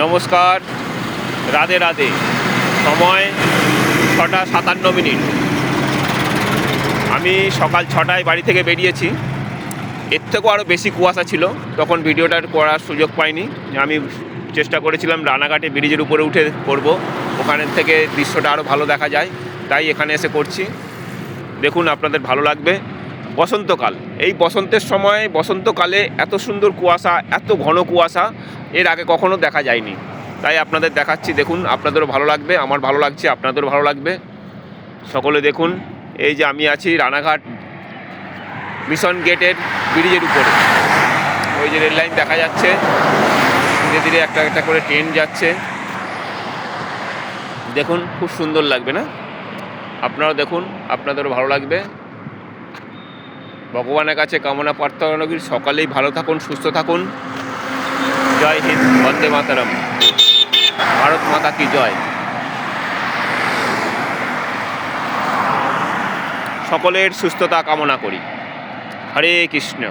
নমস্কার, রাধে রাধে। সময় 6:57। আমি সকাল 6টায় বাড়ি থেকে বেরিয়েছি। এর থেকেও আরও বেশি কুয়াশা ছিল, তখন ভিডিওটা করার সুযোগ পাইনি। আমি চেষ্টা করেছিলাম রানাঘাটে ব্রিজের উপরে উঠে করব, ওখানের থেকে দৃশ্যটা আরও ভালো দেখা যায়, তাই এখানে এসে করছি। দেখুন, আপনাদের ভালো লাগবে। বসন্তকাল, এই বসন্তের সময়, বসন্তকালে এত সুন্দর কুয়াশা, এত ঘন কুয়াশা এর আগে কখনো দেখা যায়নি, তাই আপনাদের দেখাচ্ছি। দেখুন, আপনাদেরও ভালো লাগবে, আমার ভালো লাগছে, আপনাদেরও ভালো লাগবে। সকলে দেখুন, এই যে আমি আছি রানাঘাট মিশন গেটের ব্রিজের উপরে। ওই যে রেল লাইন দেখা যাচ্ছে, ধীরে ধীরে একটা একটা করে ট্রেন যাচ্ছে। দেখুন, খুব সুন্দর লাগবে না? আপনারাও দেখুন, আপনাদেরও ভালো লাগবে। ভগবানের কাছে কামনা প্রার্থনা করি সকালেই ভালো থাকুন, সুস্থ থাকুন। জয় হিন্দ, বন্দে মাতরম, ভারত মাতা কি জয়। সকলের সুস্থতা কামনা করি। হরে কৃষ্ণ।